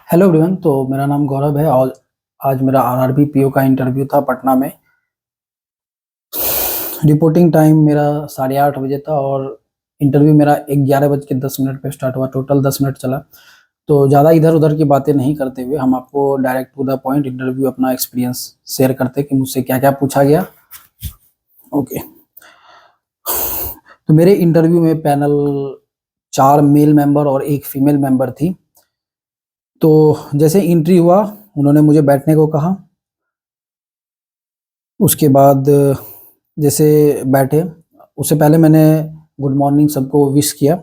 Hello everyone. तो मेरा नाम गौरव है और आज मेरा आरआरबी पीओ का इंटरव्यू था पटना में। रिपोर्टिंग टाइम मेरा 8:30 बजे था और इंटरव्यू मेरा 11:10 पे स्टार्ट हुआ। टोटल 10 मिनट चला। तो ज़्यादा इधर उधर की बातें नहीं करते हुए हम आपको direct to the point interview अपना एक्सपीरियंस शेयर करते कि मुझसे क्या क्या पूछा गया। ओके। तो मेरे इंटरव्यू में पैनल 4 मेल मेंबर और एक फीमेल मेंबर थी। तो जैसे एंट्री हुआ उन्होंने मुझे बैठने को कहा। उसके बाद जैसे बैठे उससे पहले मैंने गुड मॉर्निंग सबको विश किया।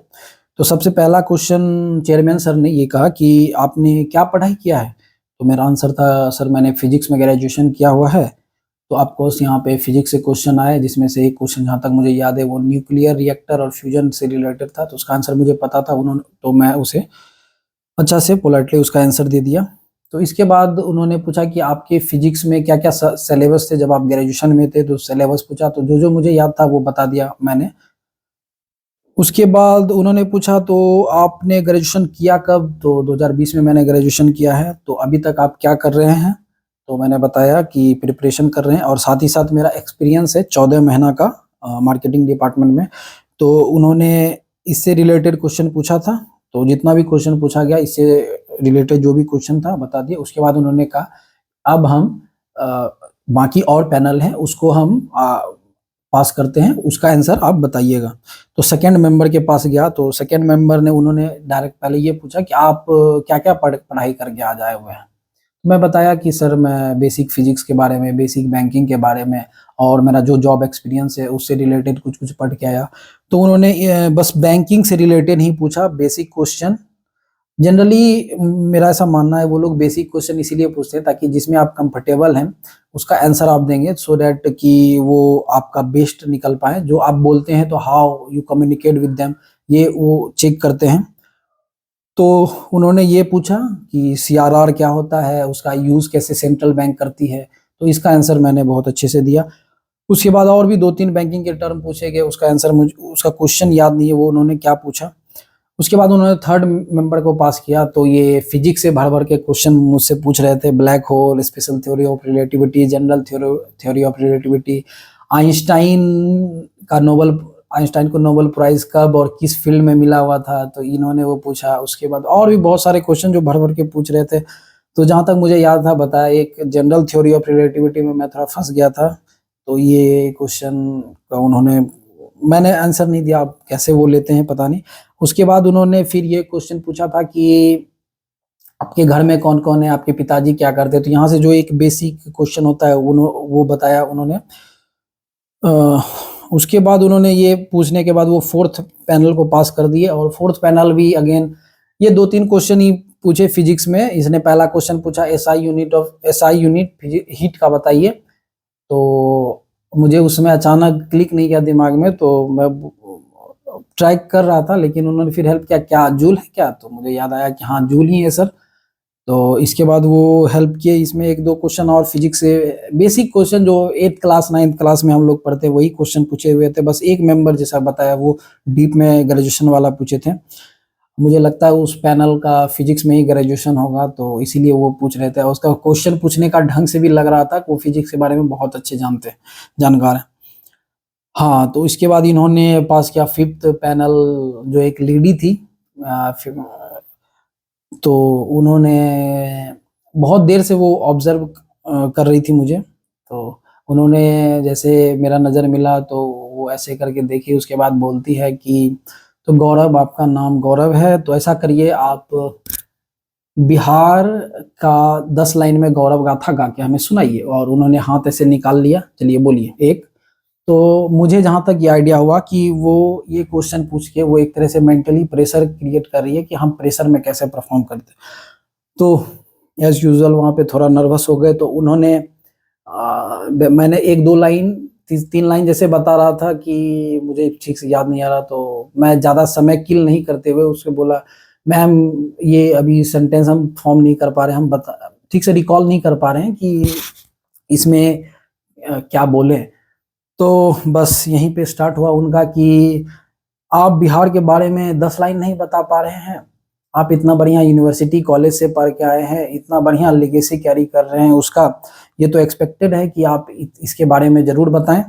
तो सबसे पहला क्वेश्चन चेयरमैन सर ने ये कहा कि आपने क्या पढ़ाई किया है। तो मेरा आंसर था सर मैंने फिजिक्स में ग्रेजुएशन किया हुआ है। तो आपको यहाँ पे फिजिक्स से क्वेश्चन आए जिसमें से एक क्वेश्चन जहाँ तक मुझे याद है वो न्यूक्लियर रिएक्टर और फ्यूजन से रिलेटेड था। तो उसका आंसर मुझे पता था उन्होंने तो मैं उसे अच्छा से पोलाइटली उसका आंसर दे दिया। तो इसके बाद उन्होंने पूछा कि आपके फिजिक्स में क्या क्या सिलेबस थे जब आप ग्रेजुएशन में थे। तो सिलेबस पूछा तो जो जो मुझे याद था वो बता दिया मैंने। उसके बाद उन्होंने पूछा तो आपने ग्रेजुएशन किया कब। तो 2020 में मैंने ग्रेजुएशन किया है। तो अभी तक आप क्या कर रहे हैं। तो मैंने बताया कि प्रिपरेशन कर रहे हैं और साथ ही साथ मेरा एक्सपीरियंस है 14 महीना का मार्केटिंग डिपार्टमेंट में। तो उन्होंने इससे रिलेटेड क्वेश्चन पूछा था। तो जितना भी क्वेश्चन पूछा गया इससे रिलेटेड जो भी क्वेश्चन था बता दिया। उसके बाद उन्होंने कहा अब हम अ, बाकी और पैनल हैं उसको हम पास करते हैं उसका आंसर आप बताइएगा। तो सेकंड मेंबर के पास गया। तो सेकंड मेंबर ने उन्होंने डायरेक्ट पहले ये पूछा कि आप क्या क्या पढ़ाई करके आज आए हुए हैं। मैं बताया कि सर मैं बेसिक फिजिक्स के बारे में बेसिक बैंकिंग के बारे में और मेरा जो जॉब एक्सपीरियंस है उससे रिलेटेड कुछ कुछ पढ़ के आया। तो उन्होंने बस बैंकिंग से रिलेटेड ही पूछा बेसिक क्वेश्चन। जनरली मेरा ऐसा मानना है वो लोग बेसिक क्वेश्चन इसीलिए पूछते हैं ताकि जिसमें आप कंफर्टेबल हैं उसका आंसर आप देंगे सो दैट कि वो आपका बेस्ट निकल पाए। जो आप बोलते हैं तो how you communicate with them ये वो चेक करते हैं। तो उन्होंने ये पूछा कि सीआरआर क्या होता है उसका यूज कैसे सेंट्रल बैंक करती है। तो इसका आंसर मैंने बहुत अच्छे से दिया। उसके बाद और भी 2-3 बैंकिंग के टर्म पूछे गए उसका आंसर मुझे उसका क्वेश्चन याद नहीं है वो उन्होंने क्या पूछा। उसके बाद उन्होंने थर्ड मेंबर को पास किया। तो ये फिजिक्स से भर भर के क्वेश्चन मुझसे पूछ रहे थे। Black hole special theory of relativity general theory of relativity Einstein का नोबल आइंस्टाइन को नोबेल प्राइज कब और किस फील्ड में मिला हुआ था। तो इन्होंने वो पूछा। उसके बाद और भी बहुत सारे क्वेश्चन जो भर भर के पूछ रहे थे। तो जहाँ तक मुझे याद था बताया एक जनरल थ्योरी ऑफ रिलेटिविटी में मैं थोड़ा फंस गया था। तो ये क्वेश्चन का उन्होंने मैंने आंसर नहीं दिया। आप कैसे वो लेते हैं पता नहीं। उसके बाद उन्होंने फिर ये क्वेश्चन पूछा था कि आपके घर में कौन कौन है आपके पिताजी क्या करते हैं। तो यहाँ से जो एक बेसिक क्वेश्चन होता है वो बताया उन्होंने। उसके बाद उन्होंने ये पूछने के बाद वो फोर्थ पैनल को पास कर दिए और फोर्थ पैनल भी अगेन ये 2-3 क्वेश्चन ही पूछे फिजिक्स में। इसने पहला क्वेश्चन पूछा एसआई यूनिट हीट का बताइए। तो मुझे उसमें अचानक क्लिक नहीं किया दिमाग में। तो मैं ट्राई कर रहा था लेकिन उन्होंने फिर हेल्प किया क्या जूल है क्या। तो मुझे याद आया कि हाँ जूल ही है सर। तो इसके बाद वो हेल्प किए। इसमें 1-2 क्वेश्चन और फिजिक्स से बेसिक क्वेश्चन जो 8th क्लास 9th क्लास में हम लोग पढ़ते वही क्वेश्चन पूछे हुए थे। बस एक मेंबर जैसा बताया वो डीप में ग्रेजुएशन वाला पूछे थे। मुझे लगता है उस पैनल का फिजिक्स में ही ग्रेजुएशन होगा तो इसीलिए वो पूछ रहे थे। उसका क्वेश्चन पूछने का ढंग से भी लग रहा था कि वो फिजिक्स के बारे में बहुत अच्छे जानकार है। हाँ तो इसके बाद इन्होंने पास किया फिफ्थ पैनल जो एक लेडी थी। तो उन्होंने बहुत देर से वो ऑब्जर्व कर रही थी मुझे। तो उन्होंने जैसे मेरा नज़र मिला तो वो ऐसे करके देखी। उसके बाद बोलती है कि तो गौरव आपका नाम गौरव है तो ऐसा करिए आप बिहार का 10 लाइन में गौरव गाथा गा के हमें सुनाइए। और उन्होंने हाथ ऐसे निकाल लिया। चलिए बोलिए एक। तो मुझे जहाँ तक ये आइडिया हुआ कि वो ये क्वेश्चन पूछ के वो एक तरह से मेंटली प्रेशर क्रिएट कर रही है कि हम प्रेशर में कैसे परफॉर्म करते हैं। तो एज यूजुअल वहाँ पे थोड़ा नर्वस हो गए। तो उन्होंने मैंने 1-2 लाइन 3 लाइन जैसे बता रहा था कि मुझे ठीक से याद नहीं आ रहा। तो मैं ज़्यादा समय किल नहीं करते हुए उससे बोला मैम ये अभी सेंटेंस हम फॉर्म नहीं कर पा रहे हम बता ठीक से रिकॉल नहीं कर पा रहे हैं कि इसमें क्या बोले। तो बस यहीं पे स्टार्ट हुआ उनका कि आप बिहार के बारे में 10 लाइन नहीं बता पा रहे हैं। आप इतना बढ़िया यूनिवर्सिटी कॉलेज से पढ़ के आए हैं, इतना बढ़िया लेगेसी कैरी कर रहे हैं उसका, ये तो एक्सपेक्टेड है कि आप इसके बारे में ज़रूर बताएँ।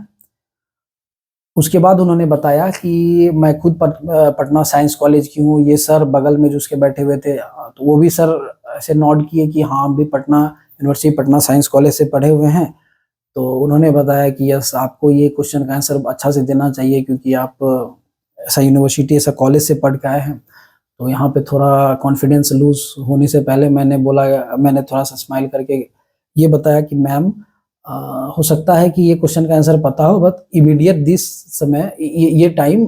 उसके बाद उन्होंने बताया कि मैं खुद पटना साइंस कॉलेज की हूँ, ये सर बगल में जो उसके बैठे हुए थे तो वो भी सर ऐसे नॉड किए कि हाँ, हम भी Patna university Patna science college से पढ़े हुए हैं। तो उन्होंने बताया कि यस, आपको ये क्वेश्चन का आंसर अच्छा से देना चाहिए क्योंकि आप ऐसा यूनिवर्सिटी, ऐसा कॉलेज से पढ़ के आए हैं। तो यहाँ पे थोड़ा कॉन्फिडेंस लूज़ होने से पहले मैंने थोड़ा-सा स्माइल करके ये बताया कि मैम अ, हो सकता है कि ये क्वेश्चन का आंसर पता हो बट इमीडिएट दिस समय ये टाइम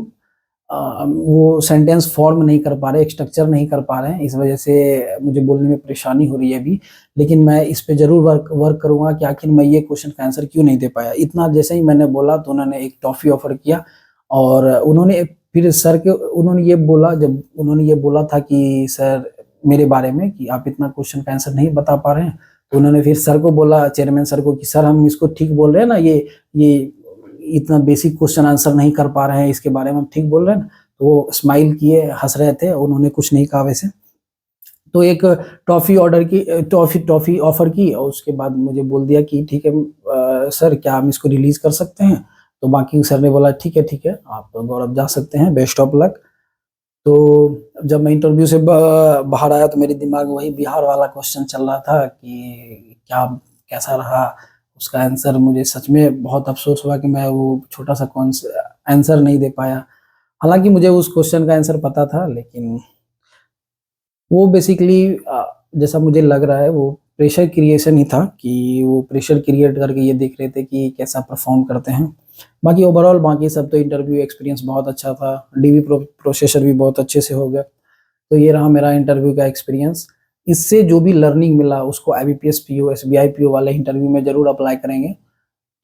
वो सेंटेंस फॉर्म नहीं कर पा रहे, एक स्ट्रक्चर नहीं कर पा रहे हैं, इस वजह से मुझे बोलने में परेशानी हो रही है अभी। लेकिन मैं इस पे ज़रूर वर्क वर्क करूँगा कि आखिर मैं ये क्वेश्चन का आंसर क्यों नहीं दे पाया। इतना जैसे ही मैंने बोला तो उन्होंने एक टॉफ़ी ऑफ़र किया और उन्होंने ये बोला था कि सर मेरे बारे में कि आप इतना क्वेश्चन का आंसर नहीं बता पा रहे हैं, तो उन्होंने फिर सर को बोला, चेयरमैन सर को कि सर हम इसको ठीक बोल रहे हैं ना, ये इतना बेसिक क्वेश्चन आंसर नहीं कर पा रहे हैं, इसके बारे में हम ठीक बोल रहे हैं ना? तो वो स्माइल किए, हँस रहे थे, उन्होंने कुछ नहीं कहा वैसे। तो एक टॉफ़ी ऑफ़र की और उसके बाद मुझे बोल दिया कि ठीक है सर क्या हम इसको रिलीज़ कर सकते हैं? तो बाकी सर ने बोला ठीक है, आप गौरव जा सकते हैं, बेस्ट ऑफ लक। तो जब मैं इंटरव्यू से बाहर आया तो मेरे दिमाग में वही बिहार वाला क्वेश्चन चल रहा था कि कैसा रहा? उसका आंसर मुझे सच में बहुत अफ़सोस हुआ कि मैं वो छोटा-सा आंसर नहीं दे पाया। हालाँकि मुझे उस क्वेश्चन का आंसर पता था लेकिन वो बेसिकली जैसा मुझे लग रहा है वो प्रेशर क्रिएशन ही था कि वो प्रेशर क्रिएट करके ये देख रहे थे कि कैसा परफ़ॉर्म करते हैं। बाकी ओवरऑल बाकी सब तो इंटरव्यू एक्सपीरियंस बहुत अच्छा था। डीबी प्रोसेसर भी बहुत अच्छे से हो गया। तो ये रहा मेरा इंटरव्यू का एक्सपीरियंस। इससे जो भी लर्निंग मिला उसको आईबीपीएस पीओ, एसबीआई पीओ वाले इंटरव्यू में ज़रूर अप्लाई करेंगे।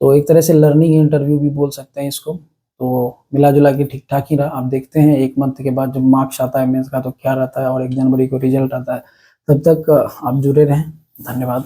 तो एक तरह से लर्निंग इंटरव्यू भी बोल सकते हैं इसको। तो मिला-जुला के ठीक-ठाक ही रहा। अब देखते हैं 1 मंथ के बाद जब मार्क्स आता है मेंस का तो क्या रहता है और 1 जनवरी को रिज़ल्ट आता है। तब तक आप जुड़े रहें। धन्यवाद।